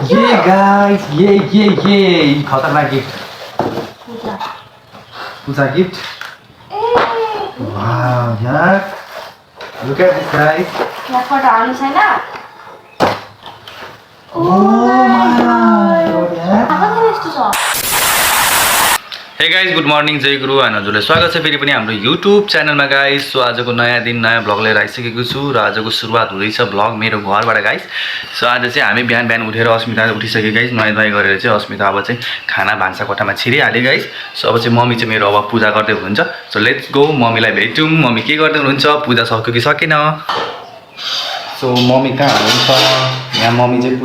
ये गाइस ये खतरनाक गिफ्ट पूजा गिफ्ट वाह यार लुक एट दिस गाइस यहाँ फोटो हाल्नु छैन हे गाइस गुड मर्निङ जय गुरु होइन हजुरलाई स्वागत छ फेरि पनि हाम्रो युट्युब च्यानलमा गाइस। सो आजको नयाँ दिन नयाँ भ्लग लिएर आइसकेको छु र आजको सुरुवात हुँदैछ भ्लग मेरो घरबाट गाइस। सो आज चाहिँ हामी बिहान बिहान उठेर अस्मिता उठिसक्यो गाइस। नुहाइ धुवाइ गरेर चाहिँ अस्मिता अब चाहिँ खाना भान्सा कोठामा छिरिहाल्यो गाइस। सो अब चाहिँ मम्मी चाहिँ मेरो अब पूजा गर्दै हुनुहुन्छ। सो लेट्स गो मम्मीलाई भेटौँ मम्मी के गर्दै हुनुहुन्छ, पूजा सक्यो कि सकेन। सो मम्मी कहाँ हुनुहुन्छ? यहाँ मम्मी चाहिँ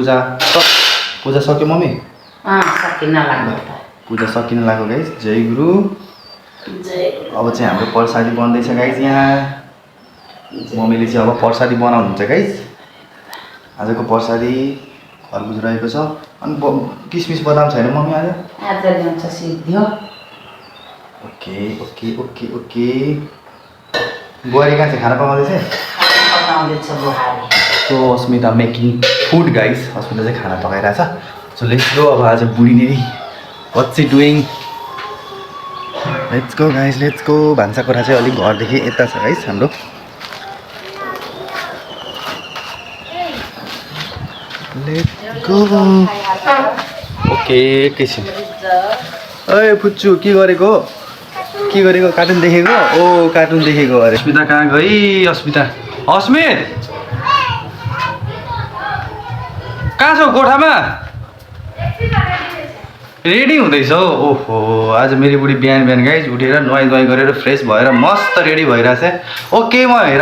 पूजा सक्यो मम्मी? सकिन लाग्यो पूजा सकिन लाग्यो गाइस। जय गुरु। अब चाहिँ हाम्रो प्रसादी बन्दैछ गाइस। यहाँ मम्मीले चाहिँ अब प्रसादी बनाउनुहुन्छ गाइस। आजको प्रसादी खरबुज रहेको छ अनि किसमिस बदाम छैन मम्मी आज? आज ल्याउँछ सिद्धि हो। Okay okay okay okay. बुहारी कहाँ चाहिँ खाना पकाउँदैछ? पकाउँदैछ बुहारी। सो अस्मिता मेकिङ फुड गाइस। अस्मिता चाहिँ खाना पकाइरहेछ। So let's go. अब आज बुढी दिदी What's he doing? Let's go guys, let's go. भान्सा कोठा चाहिँ अलिक घरदेखि यता छ गाइस हाम्रो। Let's go. ओके एकैछिन। ओए फुच्चु के गरेको? के गरेको? कार्टुन देखेको? ओ कार्टुन देखेको अरे। अस्मिता कहाँ गई? अस्मिता अस्मित कहाँ छौ? कोठामा रेडी हुँदैछ। ओहो आज मेरी बुढी बिहान बिहान गाइस उठेर नुहाइ धुवाइ गरेर फ्रेस भएर मस्त रेडी भइरहेछ। ओके म हेर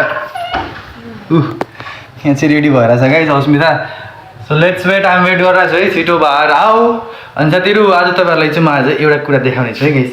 यहाँ चाहिँ रेडी भइरहेछ guys Asmita. So let's wait. I'm wait गरिरहेको छु है, छिटो भएर आऊ। अनि साथीहरू आज तपाईँहरूलाई चाहिँ म आज एउटा कुरा देखाउने छु है गाइस।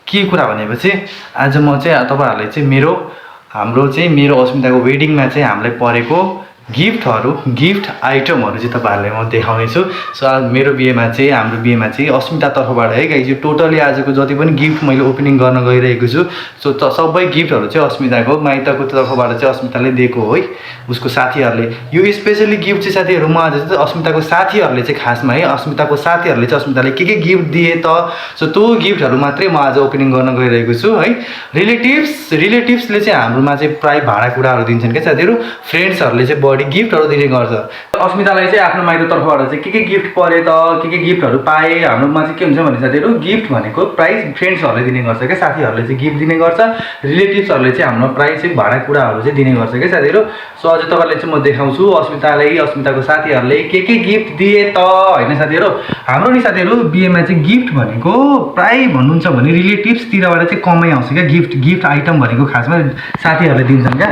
के कुरा भनेपछि आज म चाहिँ तपाईँहरूलाई चाहिँ मेरो अस्मिताको वेडिङमा चाहिँ हामीलाई परेको गिफ्टहरू गिफ्ट आइटमहरू चाहिँ तपाईँहरूलाई म देखाउने छु। सो आज मेरो बिहेमा चाहिँ हाम्रो बिहेमा चाहिँ अस्मिता तर्फबाट है गाइस यो टोटली आजको जति पनि गिफ्ट मैले ओपनिङ गर्न गइरहेको छु। सो सबै गिफ्टहरू चाहिँ अस्मिताको माइतको तर्फबाट चाहिँ अस्मिताले दिएको हो है, उसको साथीहरूले। यो स्पेसली गिफ्ट चाहिँ साथीहरू म आज चाहिँ अस्मिताको साथीहरूले चाहिँ खासमा है अस्मिताको साथीहरूले चाहिँ अस्मिताले के गिफ्ट दिए त। सो त्यो गिफ्टहरू मात्रै म आज ओपनिङ गर्न गइरहेको छु है। रिलेटिभ्सले चाहिँ हाम्रोमा चाहिँ प्रायः भाँडाकुँडाहरू दिन्छन् क्या साथीहरू। फ्रेन्ड्सहरूले चाहिँ बढी गिफ्टहरू दिने गर्छ। अस्मितालाई चाहिँ आफ्नो माइतको तर्फबाट चाहिँ के गिफ्ट परे त, के गिफ्टहरू पाए। हाम्रोमा चाहिँ के हुन्छ भने साथीहरू गिफ्ट भनेको प्राइज फ्रेन्ड्सहरूले दिने गर्छ क्या, साथीहरूले चाहिँ गिफ्ट दिने गर्छ। रिलेटिभ्सहरूले चाहिँ हाम्रो प्राइज चाहिँ भाँडाकुँडाहरू चाहिँ दिने गर्छ क्या साथीहरू। सो आज तपाईँलाई चाहिँ म देखाउँछु अस्मितालाई अस्मिताको साथीहरूले के गिफ्ट दिए त होइन साथीहरू। हाम्रो नि साथीहरू बिहेमा चाहिँ गिफ्ट भनेको प्रायः भन्नुहुन्छ भने रिलेटिभ्सतिरबाट चाहिँ कमै आउँछ क्या। गिफ्ट आइटम भनेको खासमा साथीहरूले दिन्छन् क्या।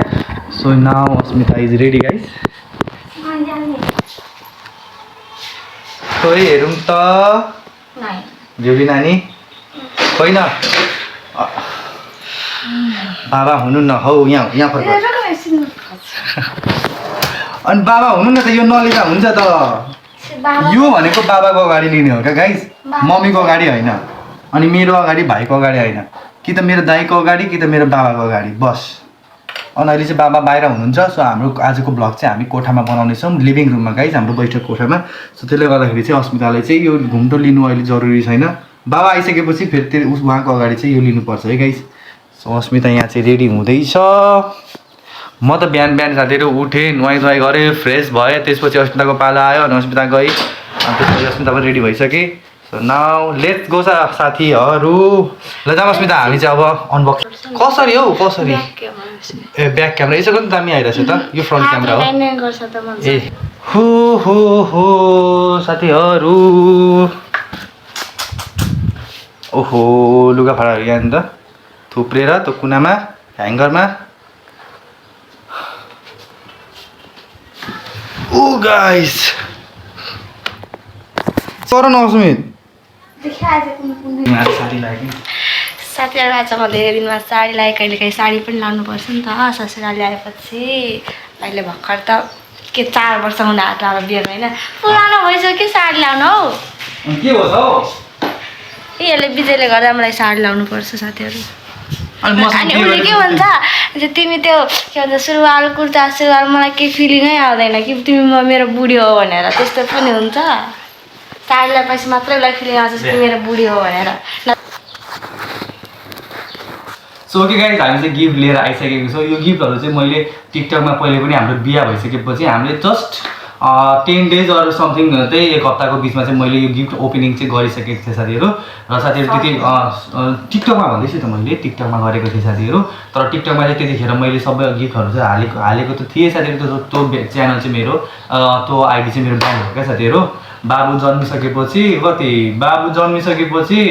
So now Asmita is ready guys. खोइ हेरौँ त बेबी नानी होइन बाबा हुनु न हौ यहाँ फर्क। अनि बाबा हुनु न त यो नलिँदा हुन्छ त। यो भनेको बाबाको अगाडि लिने हो क्या गाइस, मम्मीको अगाडि होइन। अनि मेरो अगाडि भाइको अगाडि होइन, कि त मेरो दाइको अगाडि कि त मेरो बाबाको अगाडि बस। अनि अहिले चाहिँ बाबा बाहिर हुनुहुन्छ। सो हाम्रो आजको भ्लग चाहिँ हामी कोठामा बनाउनेछौँ, लिभिङ रुममा गाइस, हाम्रो बैठक कोठामा। सो त्यसले गर्दाखेरि चाहिँ अस्मिताले चाहिँ यो घुम्टो लिनु अहिले जरुरी छैन। बाबा आइसकेपछि फेरि उहाँको अगाडि चाहिँ यो लिनुपर्छ है गाइस। सो अस्मिता यहाँ चाहिँ रेडी हुँदैछ। म त बिहान बिहान साथीहरू उठेँ, नुहाइ धुवाइ गरेँ, फ्रेस भएँ। त्यसपछि अस्मिताको पाला आयो अनि अस्मिता गई। अनि त्यसपछि अस्मिता पनि रेडी भइसकेँ। सो नाउ लेट्स गो साथीहरू। ल जाऊँ अस्मिता हामी चाहिँ अब अनबक्स कसरी हौ कसरी ए ब्याक क्यामेरा यसो पनि दामी आइरहेछ त। यो फ्रन्ट क्यामेरा हो ए हो साथीहरू। ओहो लुगाफाटाहरू यहाँ त थुप्रेर त्यो कुनामा ह्याङ्गरमा। ओ गाइस तर न अस्मित साथीहरू आज म धेरै दिनमा साडी लगाएँ। कहिलेकाहीँ साडी पनि लाउनुपर्छ नि त। ससुराली आएपछि अहिले भर्खर त के 4 वर्ष हुन आँट्यो हाम्रो बिहेमा होइन। पुरानो भइसक्यो साडी लाउनु हौ। के भन्छ हौ यसले विजयले गर्दा मलाई साडी लाउनुपर्छ साथीहरू। अनि उसले के भन्छ तिमी त्यो के भन्छ सुरुवाल कुर्ता सुरुवाल मलाई केही फिलिङै आउँदैन कि तिमी मेरो बुढी हो भनेर। त्यस्तो पनि हुन्छ। साडीलाई पछि मात्रै उसलाई फिलिङ आउँछ कि मेरो बुढी हो भनेर सो ओके गाइज हामी चाहिँ गिफ्ट लिएर आइसकेको छौँ यो गिफ्टहरू चाहिँ मैले टिकटकमा पहिले पनि हाम्रो बिहा भइसकेपछि हामीले जस्ट 10 डेज अरू समथिङ त्यही एक हप्ताको बिचमा चाहिँ मैले यो गिफ्ट ओपनिङ चाहिँ गरिसकेको थिएँ साथीहरू र साथीहरू त्यति टिकटकमा भन्दैछु त मैले टिकटकमा गरेको थिएँ साथीहरू तर टिकटकमा चाहिँ त्यतिखेर मैले सबै गिफ्टहरू चाहिँ हालेको त थिएँ साथीहरू त्यो च्यानल चाहिँ मेरो त्यो आइडी चाहिँ मेरो ब्यान भयो क्या साथीहरू बाबु जन्मिसकेपछि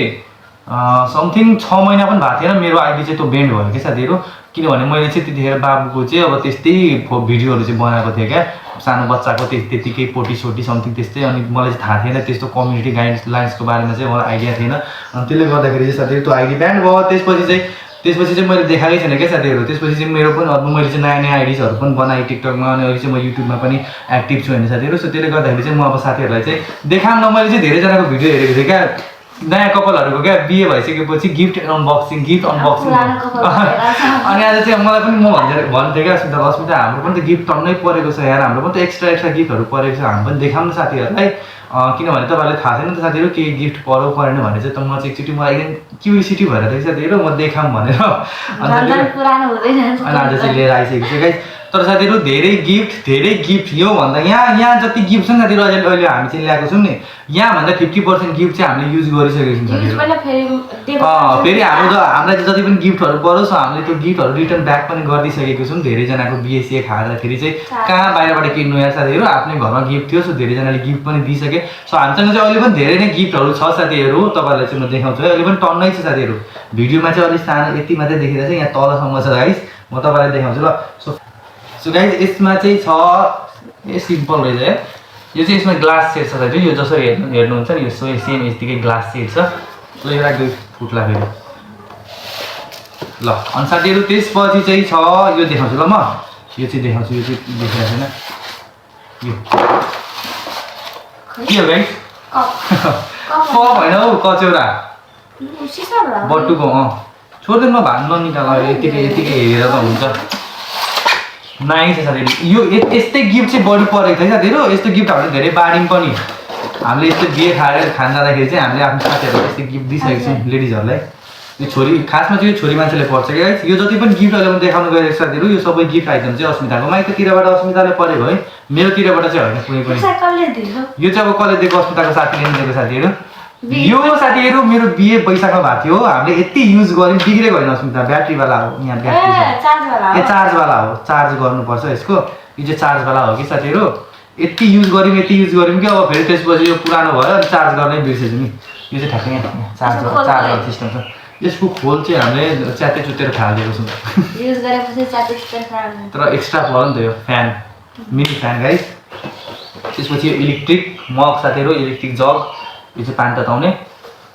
समथिङ 6 महिना पनि भएको थिएन मेरो आइडी चाहिँ त्यो बेन्ड भयो क्या साथीहरू किनभने मैले चाहिँ त्यतिखेर बाबुको चाहिँ अब त्यस्तै भिडियोहरू चाहिँ बनाएको थिएँ क्या सानो बच्चाको त्यतिकै पोटी समथिङ त्यस्तै अनि मलाई चाहिँ थाहा थिएन त्यस्तो कम्युनिटी गाइडलाइन्सको बारेमा चाहिँ मलाई आइडिया थिएन अनि त्यसले गर्दाखेरि चाहिँ साथीहरू त्यो आइडी ब्यान्ड भयो त्यसपछि चाहिँ मैले देखाएकै छैन क्या साथीहरू त्यसपछि चाहिँ मेरो पनि अब मैले चाहिँ नयाँ आइडिजहरू पनि बनाएँ टिकटकमा अनि अहिले चाहिँ म युट्युबमा पनि एक्टिभ छु होइन साथीहरू सो त्यसले गर्दाखेरि चाहिँ म अब साथीहरूलाई चाहिँ देखाउन मैले चाहिँ धेरैजनाको भिडियो हेरेको थिएँ क्या नयाँ कपालहरूको क्या बिहे भइसकेपछि गिफ्ट अनबक्सिङ अनि आज चाहिँ मलाई पनि म भन्थेँ क्या अस्मिता हाम्रो पनि त गिफ्ट टन्नै परेको छ यार हाम्रो पनि त एक्स्ट्रा गिफ्टहरू परेको छ हामी पनि देखाउनु साथीहरूलाई किनभने तपाईँलाई थाहा छैन त साथीहरू केही गिफ्ट पऱ्यो परेन भने चाहिँ त म चाहिँ एकचोटि मलाई एकदम क्युरियोसिटी भएर थियो साथीहरू म देखाऊँ भनेर अनि आज चाहिँ लिएर आइसकेको छु गाइस तर साथीहरू धेरै गिफ्ट योभन्दा यहाँ जति गिफ्ट छ नि साथीहरू अहिले हामी चाहिँ ल्याएको छौँ नि यहाँभन्दा 50% गिफ्ट चाहिँ हामीले युज गरिसकेको छौँ साथीहरू फेरि हामीलाई जति पनि गिफ्टहरू परोस् हामीले त्यो गिफ्टहरू रिटर्न ब्याक पनि गरिदिइसकेको छौँ धेरैजनाको बिहे खाँदाखेरि चाहिँ कहाँ बाहिरबाट किन्नु यार साथीहरू आफ्नै घरमा गिफ्ट थियो सो धेरैजनाले गिफ्ट पनि दिइसके सो हामीसँग चाहिँ अहिले पनि धेरै नै गिफ्टहरू छ साथीहरू तपाईँहरूलाई चाहिँ म देखाउँछु है अहिले पनि टन्नै छ साथीहरू भिडियोमा चाहिँ अलिक सानो यति मात्रै देखिरहेको छ यहाँ तलसम्म छ गाइस म तपाईँलाई देखाउँछु ल सो गाइस यसमा चाहिँ छ सिम्पल रहेछ है यो चाहिँ यसमा ग्लास सेट छ साथीहरू यो जसरी हेर्नुहुन्छ नि यो सेम यतिकै ग्लास सेट छ ल यो राख्दै फुट्ला फेरि ल अनि साथीहरू त्यसपछि चाहिँ छ यो देखाउँछु ल म यो चाहिँ देखाउँछु यो चाहिँ देखिरहेको छैन यो के हो गाइस कप होइन हौ कचौरा बटुको छोड्दैन म भान ननिकाल यतिकै हेरेर त हुन्छ नाइ छ साथीहरू यो यस्तै गिफ्ट चाहिँ बढी परेको थियो साथीहरू यस्तो गिफ्ट हामीले धेरै बाँड्यौँ पनि हामीले यस्तो बिहे खान जाँदाखेरि चाहिँ हामीले आफ्नो साथीहरूलाई यस्तो गिफ्ट दिइसकेको छौँ लेडिजहरूलाई यो छोरी खासमा चाहिँ यो छोरी मान्छेले पर्छ क्या यो जति पनि गिफ्ट अहिले म देखाउनु गइरहेको साथीहरू यो सबै गिफ्ट आइटम चाहिँ अस्मिताको माइततिरबाट अस्मिताले परेको है मेरोतिरबाट चाहिँ होइन कुनै पनि यो चाहिँ अब कसले दिएको अस्मिताको साथीले दिएको साथीहरू यो साथीहरू मेरो बिहे वैशाखमा भएको थियो हामीले यति युज गऱ्यौँ बिग्रेको होइन अस्मिता ब्याट्रीवाला हो यहाँ ब्याट्री चार्जवाला हो चार्ज गर्नुपर्छ यसको यो चाहिँ चार्जवाला हो कि साथीहरू यति युज गऱ्यौँ कि अब फेरि त्यसपछि यो पुरानो भयो अनि चार्ज गर्नै बिर्सेछु नि यो चाहिँ ठ्याक्कै यहाँ चार्ज सिस्टम छ यसको खोल चाहिँ हामीले च्याते चुतेर फालिदिएको छौँ तर एक्स्ट्रा पऱ्यो नि त यो फ्यान मिनी फ्यान गाइस त्यसपछि यो इलेक्ट्रिक मग साथीहरू इलेक्ट्रिक जग यो चाहिँ पानी तताउने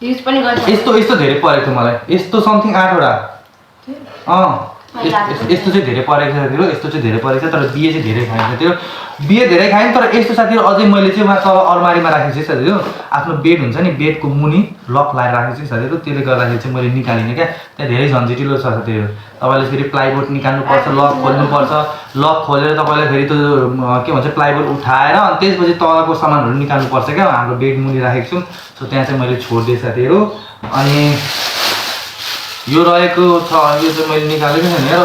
यस्तो धेरै परेको थियो मलाई यस्तो समथिङ 8वटा यस्तो चाहिँ धेरै परेको छ साथीहरू यस्तो चाहिँ धेरै परेको छ तर बिहे चाहिँ धेरै खाएँ साथीहरू बिहे धेरै खाएँ तर यस्तो साथीहरू अझै मैले चाहिँ उहाँ तल अलमारीमा राखेको छु साथीहरू आफ्नो बेड हुन्छ नि बेडको मुनि लक लगाएर राखेको छु साथीहरू त्यसले गर्दाखेरि चाहिँ मैले निकालिनँ क्या त्यहाँ धेरै झन्झटिलो छ साथीहरू तपाईँले फेरि प्लाइबोर्ड निकाल्नुपर्छ लक खोल्नुपर्छ लक खोलेर तपाईँले फेरि त्यो के भन्छ प्लाइबोर्ड उठाएर अनि त्यसपछि तलको सामानहरू निकाल्नुपर्छ क्या हाम्रो बेड मुनि राखेको छौँ सो त्यहाँ चाहिँ मैले छोडिदिएँ साथीहरू अनि यो रहेको छ यो चाहिँ मैले निकालेको छैन हेर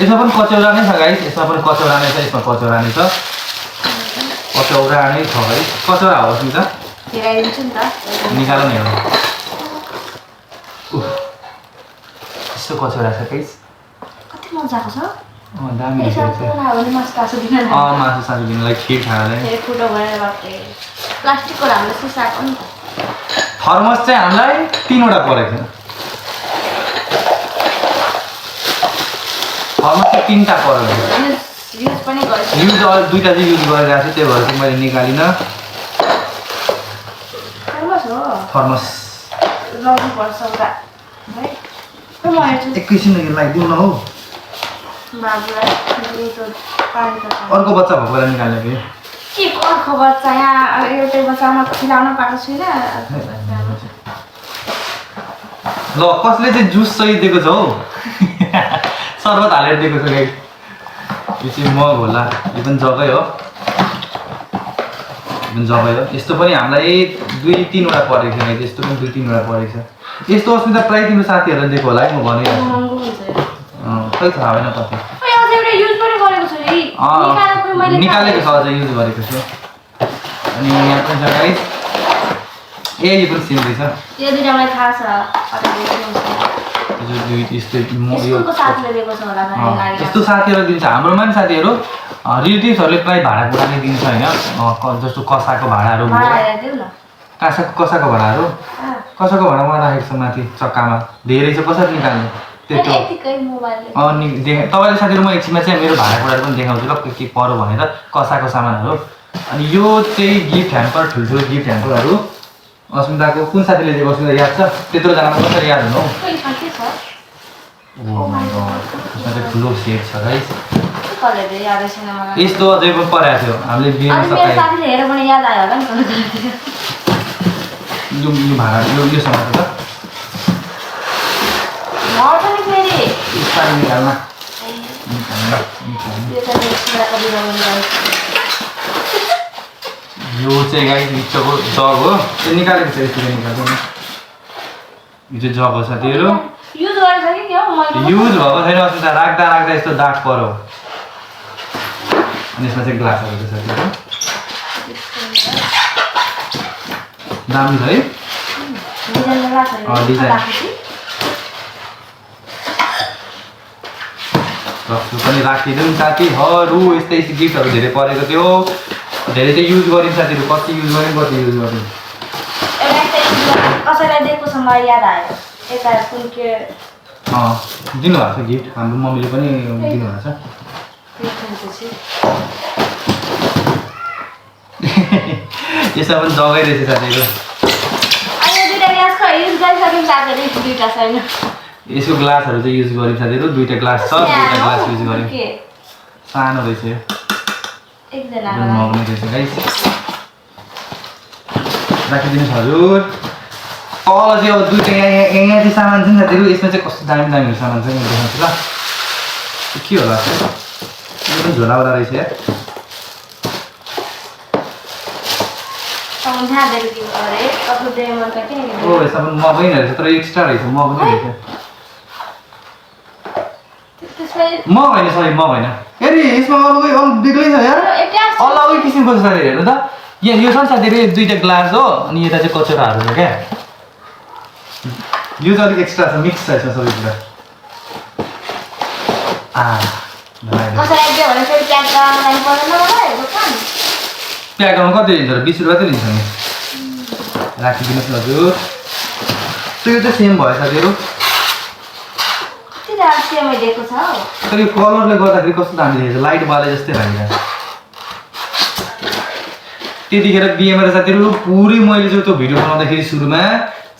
यसमा पनि कचौरा नै छ गाइस यसमा पनि कचौरा नै छ यसमा कचौरा नै छ कचौरा नै छ है कचौरा होस् नि त निकाल नि हेर्नु यस्तो कचौरा छ गाइस कति मजाको छ दामी मासु सासु दिनलाई खिर खानालाई प्लास्टिकको हाम्रो सिसाको नि थर्मस चाहिँ हामीलाई 3वटा परेको थियो थर्मस चाहिँ 3टा परेको युज 2टा चाहिँ युज गरिरहेको छु त्यही भएर चाहिँ मैले निकालिनँ थर्मस एकैछिन लगाइदिउँ न हौ अर्को बच्चा भएको बेला निकाल्ने कि के अर्को बच्चा यहाँ एउटै बच्चामा खिलाउन पाएको छुइनँ ल कसले चाहिँ जुस सही दिएको छ हौ सर्बत हालेर दिएको छ गाइस यो चाहिँ मग होला यो पनि जग्गै हो जब हो यस्तो पनि हामीलाई 2-3 वटा परेको छ गाइस यस्तो पनि 2-3 वटा परेको छ यस्तो अस्मिता प्राय तिम्रो साथीहरूलाई दिएको होला है म भनिरहेको खै थाहा भएन कति निकालेको छ अझै युज गरेको छु अनि यहाँ पनि छ गाइस यो पनि सेम रहेछ यो दुईटा मलाई थाहा छ यस्तो साथीहरू दिन्छ हाम्रोमा पनि साथीहरू रिलेटिभ्सहरूले प्रायः भाँडाकुँडा नै दिन्छ होइन जस्तो कसाको भाँडाहरू कसाको भाँडाहरू कसाको भाँडामा राखेको छ माथि चक्कामा धेरै छ कसरी निकाल्ने त्यत्रो अनि तपाईँले साथीहरू म एकछिनमा चाहिँ मेरो भाँडाकुँडाहरू पनि देखाउँछु ल के पऱ्यो भनेर कसाको सामानहरू अनि यो चाहिँ गिफ्ट ह्याम्पर ठुल्ठुलो गिफ्ट ह्याम्परहरू अस्मिताको कुन साथीले दिएको अस्मिता याद छ त्यत्रोजनामा कसरी याद हुनु ठुलो सेट छ गाइस यस्तो अझै पनि परेको थियो हामीले बिहेमा यो भाँडा यो समाएको छ निकाल्न यो चाहिँ गाइस मिठोको जग हो त्यो निकालेको छ यस्तो निकाल्नु यो चाहिँ जग हो साथीहरू युज भएको छैन अस्मिता राख्दा राख्दा यस्तो दाग पर्यो अनि यसमा चाहिँ ग्लासहरू छ साथीहरू दामी छ है डिजाइन पनि राखिदिउँ साथीहरू यस्तै गिफ्टहरू धेरै परेको थियो धेरै चाहिँ युज गरिन्छ साथीहरू कति युज गर्यो कति युज गर्यो कसैलाई दिएको छ मलाई याद आयो यता कुन के दिनुभएको छ गिफ्ट हाम्रो मम्मीले पनि दिनुभएको छ यसमा पनि जगै रहेछ साथीहरू यसको ग्लासहरू चाहिँ युज गर्यौँ साथीहरू दुईवटा ग्लास छ दुईवटा ग्लास युज गर्यौँ सानो रहेछ यो राखिदिनुहोस् हजुर तल चाहिँ अब दुईवटा यहाँ चाहिँ सामान छ नि साथीहरू यसमा चाहिँ कस्तो दामी दामी सामान छ म देखाउँछु ल के होला यो पनि झोलावाला रहेछ यार यसमा पनि मग पनि रहेछ तर एक्स्ट्रा रहेछ मग पनि रहेछ मग होइन सरी मग होइन हेरी यसमा अरू बेग्लै छ यार अलगै किसिमको छ साथीहरू हेर्नु त यो छ नि साथीहरू दुईवटा ग्लास हो अनि यता चाहिँ कचौराहरू छ क्या यो चाहिँ अलिक एक्स्ट्रा छ मिक्स छ यसमा सबै कुरा प्याक गर्नु कति लिन्छ र 20 रुपियाँ लिन्छ नि राखिदिनुहोस् न हजुर त्यो चाहिँ सेम भयो साथीहरू तर यो कलरले गर्दाखेरि कस्तो दामी देखेको छ लाइट बाले जस्तै लाग्यो त्यतिखेर बिहेमा त साथीहरू पुरै मैले चाहिँ त्यो भिडियो बनाउँदाखेरि सुरुमा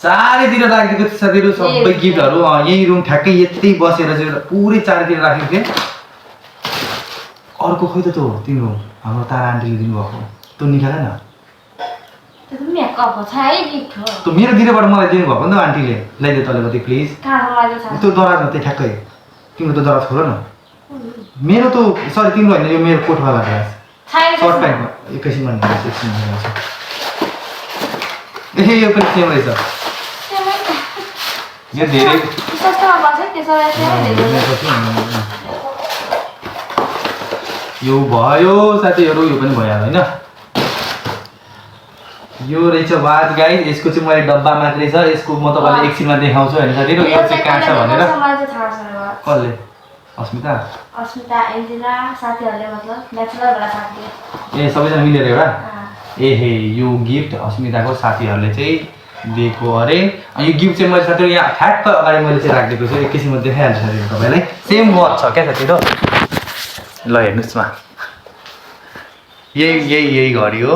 चारैतिर राखिदिएको थियो साथीहरू सबै गिफ्टहरू यही रुम ठ्याक्कै यतै बसेर चाहिँ पुरै चारैतिर राखेको थिएँ अर्को खोइ त त्यो तिम्रो हाम्रो तारा आन्टीले दिनुभएको त्यो निकाल न त्यो मेरो दिनबाट मलाई दिनुभएको नि त आन्टीले ल्याइदियो तले कति प्लिज त्यो दराजमा त्यही ठ्याक्कै तिम्रो त दराज खोल न मेरो त सरी तिम्रो होइन यो मेरो कोठवाला ड्रेस सर्ट प्यान्टमा एकैछिनमा ए यो पनि सेम रहेछ यो धेरै यो भयो साथीहरू यो पनि भयो होइन यो रहेछ वाच गाइस यसको चाहिँ मैले डब्बा मात्रै छ यसको म तपाईँलाई एकछिनमा देखाउँछु होइन साथीहरू यो चाहिँ कहाँ छ भनेर कसले अस्मिता एन्जिला साथीहरूले मतलब नेचुरलवाला साथी ए सबैजना मिलेर एउटा एहे यो गिफ्ट अस्मिताको साथीहरूले चाहिँ दिएको अरे यो गिफ्ट चाहिँ मैले साथीहरू यहाँ ठ्याक्क अगाडि मैले चाहिँ राखिदिएको छु एकैछिनमा देखाइहाल्छु साथीहरू तपाईँलाई सेम वाच छ क्या साथीहरू ल हेर्नुहोस् न यही घडी हो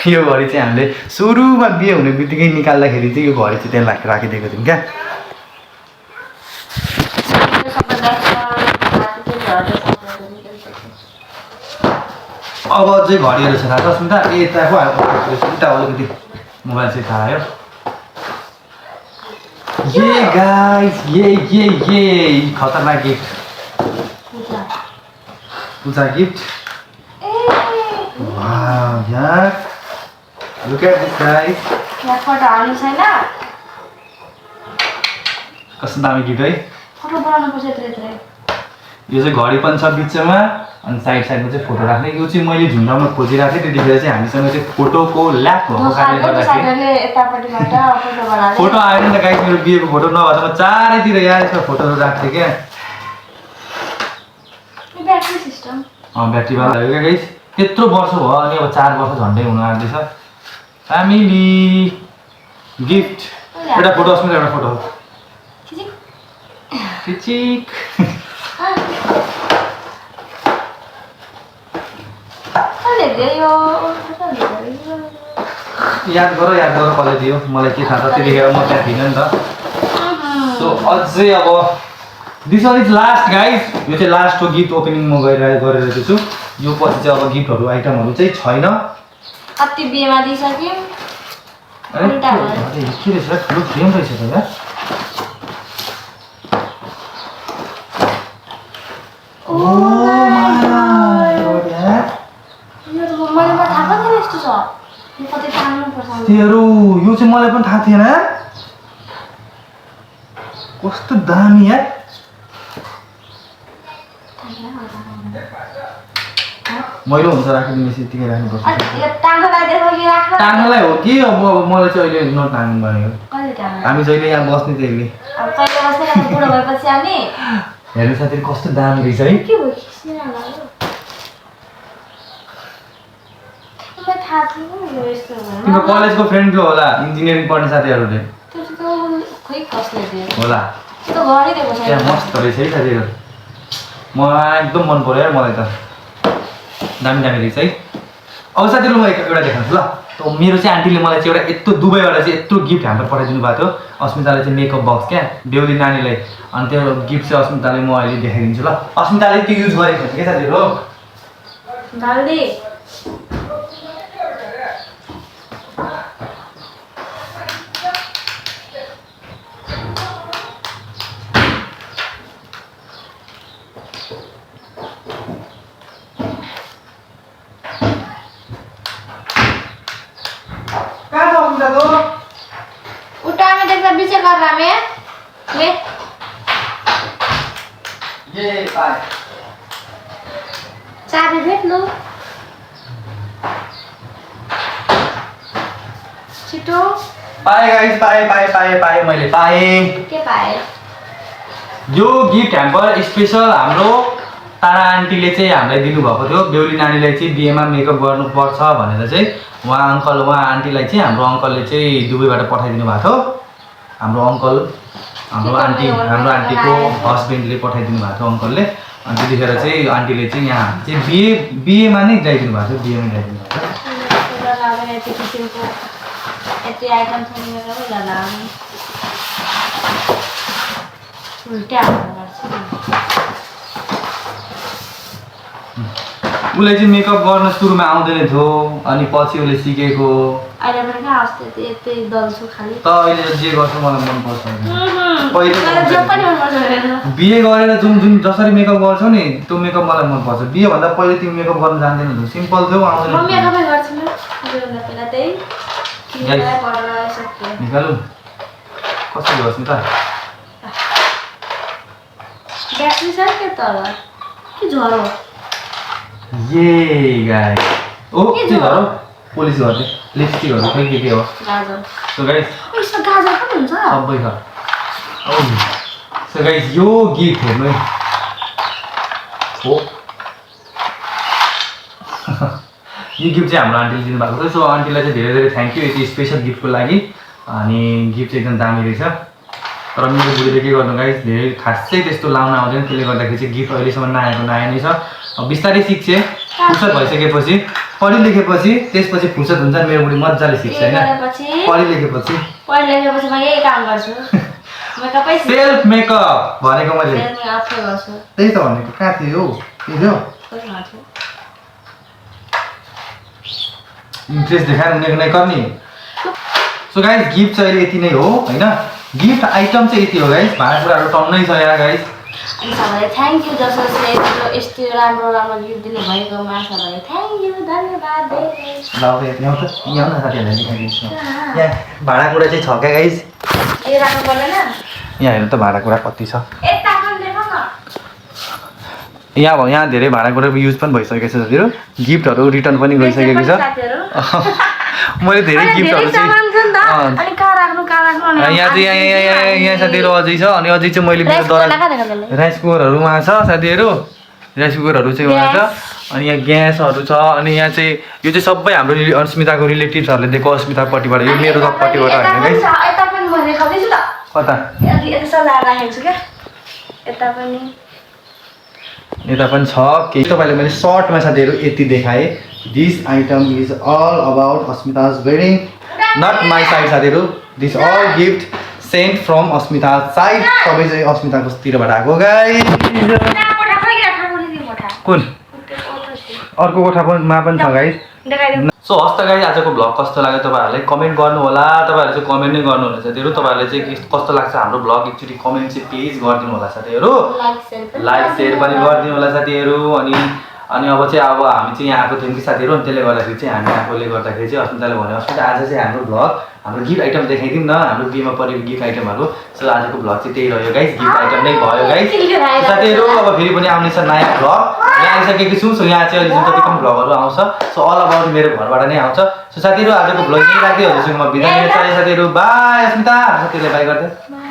यो घडी चाहिँ हामीले सुरुमा बिहे हुने बित्तिकै निकाल्दाखेरि चाहिँ यो घडी चाहिँ त्यहाँ राखिदिएको थियौँ क्या अब चाहिँ घडीहरू छ थाहा छ अस्मिता यताको उता अलिकति मोबाइल चाहिँ थाहा आयो ये गाइस ये खतरनाक गिफ्ट पूजा गिफ्ट वाह यार Look at this guys. यहाँ फोटो हाल्नु छैन कस्तो दामी गिफ्ट है फोटो बनाउनु पर्छ यत्रै यो चाहिँ घडी पनि छ बिचमा अनि साइडमा चाहिँ फोटो राख्ने यो चाहिँ मैले झुन्डामा खोजिरहेको थिएँ त्यतिखेर चाहिँ हामीसँग चाहिँ फोटोको ल्याक भएको कारणले गर्दाखेरि यतापट्टिबाट फोटो बनाले फोटो आएन नि त गाइस मेरो बिहेको फोटो नभए त म चारैतिर यहाँ यसमा फोटोहरू राख्थेँ क्या ब्याट्री सिस्टम ब्याट्रीवाला हो क्या गाइस त्यत्रो वर्ष भयो अनि अब 4 वर्ष झन्डै हुन आँट्दैछ फ्यामिली गिफ्ट एउटा फोटो अस्मिता एउटा फोटो चिचिक याद गर कसले दियो मलाई के थाहा छ त्यतिखेर म त्यहाँ थिइनँ नि त सो अझै अब this one is last guys यो चाहिँ लास्टको गिफ्ट ओपनिङ म गरिरहेको छु यो पछि चाहिँ अब गिफ्टहरू आइटमहरू चाहिँ छैन कति बिहेमा दिइसक्यौँ के रहेछ ठुलो फ्रेम रहेछ त यार तेरो यो चाहिँ मलाई पनि थाहा थिएन कस्तो दामी यार मैलो हुन्छ राखिदिने यतिकै राख्नुपर्छ टाङ्नलाई हो कि अब मलाई चाहिँ अहिले नटाङ्नु भनेको हामी जहिले यहाँ बस्ने त्यसले हेर्नु साथी कस्तो दामी रहेछ है तिम्रो कलेजको फ्रेन्ड को होला इन्जिनियरिङ पढ्ने साथीहरूले होला त्यहाँ मस्त रहेछ है साथीहरू मलाई एकदम मन पर्यो यार मलाई त दामी रहेछ है अब साथीहरू म एउटा देखाउँछु ल त मेरो चाहिँ आन्टीले मलाई चाहिँ एउटा यत्रो दुबईबाट चाहिँ यत्रो गिफ्ट हाम्रो पठाइदिनु भएको थियो अस्मिताले चाहिँ मेकअप बक्स क्या बेहुली नानीलाई अनि त्यो गिफ्ट चाहिँ अस्मिताले म अहिले देखाइदिन्छु ल अस्मिताले त्यो युज गरेको छ क्या साथीहरू चाबी भेट्नु छिटो पाएँ गाइस पाएँ मैले पाएँ के पाएँ यो गिफ्ट ह्याम्पर स्पेसल हाम्रो तारा आन्टीले चाहिँ हामीलाई दिनुभएको थियो बेहुली नानीलाई चाहिँ बिहेमा मेकअप गर्नुपर्छ भनेर चाहिँ उहाँ आन्टीलाई चाहिँ हाम्रो अङ्कलले चाहिँ दुबईबाट पठाइदिनु भएको थियो हाम्रो आन्टीको हस्बेन्डले पठाइदिनु भएको थियो अङ्कलले अनि त्यतिखेर चाहिँ आन्टीले चाहिँ यहाँ चाहिँ बिहेमा नै ल्याइदिनु भएको थियो बिहेमा ल्याइदिनु भएको उसलाई चाहिँ मेकअप गर्न सुरुमा आउँदैन थियो अनि पछि उसले सिकेको अहिले पनि कहाँ अस्ति यतै दल्छु खाली त अहिले जे गर्छ मलाई मन पर्छ पहिले बिहे गरेर जुन जसरी मेकअप गर्छौ नि त्यो मेकअप मलाई मन पर्छ बिहे भन्दा पहिले तिमी मेकअप गर्न जान्दैन थियो सिम्पल थियो आउँदैन निकालु कस्तो गर्छ नि त ब्याट्री छ के तर के झरो ये गाइस ओ के झरो पोलिस गर्ने लिपस्टिकहरु खै के हो गाजर सो गाइस यसमा गाजर पनि हुन्छ सबै छ ओ सो गाइस यो गिफ्ट हेर्नु है हो यो गिफ्ट चाहिँ हाम्रो आन्टीले दिनु भएको थियो सो आन्टीलाई चाहिँ धेरै धेरै थ्यांक यू यति स्पेशल गिफ्टको लागि अनि गिफ्ट चाहिँ एकदम दामी रहेछ तर मेरो बुढीले के गर्नु गाइस धेरै खासै त्यस्तो लाउन आउँदैन त्यसले गर्दाखेरि चाहिँ गिफ्ट अहिलेसम्म नआएको नयाँ नै छ अब बिस्तारै सिक्छे फुर्सद भइसकेपछि पढि लेखेपछि त्यसपछि फुर्सद हुन्छ मेरो बुढी मज्जाले सिक्छ हैन पढि लेखेपछि म यही काम गर्छु मेकअपै सेल्फ मेकअप भनेको मैले सेल्फ मेकअप गर्छु त्यही त भनेको कहाँ थियो यो इन्ट्रेस्ट देखाएर उनीहरुले गर्ने सो गाइस गिफ्ट चाहिँ यति नै हो हैन गिफ्ट आइटम चाहिँ यति हो गाइस भाँडाकुँडाहरु टन्नै छ यहाँ गाइस अनि सबैलाई थ्याङ्क यू जसले यस्तो राम्रो राम्रो गिफ्ट दिनुभएकोमा सबैलाई थ्याङ्क यू धन्यवाद धेरै यहाँ न साथीहरूलाई देखाइदिन्छु यहाँ भाँडाकुँडा चाहिँ छ क्या गाइस यो राख्नु पर्दैन यहाँ हेर्नु त भाँडाकुँडा कति छ यता पनि देखाउ न यहाँ धेरै भाँडाकुँडाको युज पनि भइसकेको छ साथीहरू गिफ्टहरू रिटर्न पनि गइसकेको छ मैले धेरै गिफ्टहरू चाहिँ यहाँ चाहिँ यहाँ साथीहरू अझै छ अनि अझै चाहिँ मैले मेरो राइस कुकरहरू उहाँ छ साथीहरू राइस कुकरहरू चाहिँ उहाँ छ अनि यहाँ ग्यासहरू छ अनि यहाँ चाहिँ यो चाहिँ सबै हाम्रो अस्मिताको रिलेटिभ्सहरूले दिएको अस्मितापट्टिबाट यो मेरो पट्टिबाट होइन गाइस कता यता पनि छ केही तपाईँले मैले सर्टमा साथीहरू यति देखाएँ this item is all about Asmita's wedding not my side साथीहरू this all gift sent from Asmita side सबै चाहिँ अस्मिताको तिरबाट आएको गाइस कुन अर्को कोठामा पनि छ गाइस सो हस् त गाइस आजको भ्लग कस्तो लाग्यो तपाईँहरूले कमेन्ट गर्नु होला तपाईँहरूले चाहिँ कमेन्ट नै गर्नुहुनेछ साथीहरू तपाईँहरूले चाहिँ कस्तो लाग्छ हाम्रो भ्लग एकचोटि कमेन्ट चाहिँ प्लिज गरिदिनु होला साथीहरू लाइक सेयर पनि गरिदिनु होला साथीहरू अनि अब चाहिँ हामी चाहिँ यहाँ आएको थियौँ कि साथीहरू अनि त्यसले गर्दाखेरि चाहिँ हामी आफूले गर्दाखेरि चाहिँ अस्मिताले भन्यो अस्मिता आज चाहिँ हाम्रो भ्लग हाम्रो गिफ्ट आइटम देखाइदिउँ न हाम्रो बिहेमा परेको गिफ्ट आइटमहरू सो आजको भ्लग चाहिँ त्यही रह्यो गाइस गिफ्ट आइटम नै भयो गाइस साथीहरू अब फेरि पनि आउनेछ नयाँ भ्लग यहाँ आइसकेको छु सो यहाँ चाहिँ अहिले जति पनि भ्लगहरू आउँछ सो अल अबाउट मेरो घरबाट नै आउँछ सो साथीहरू आजको भ्लग यही राख्दै हजुरसँग म बिदा लिन चाहे साथीहरू बाई अस्मिता साथीहरूले बाई गर्दै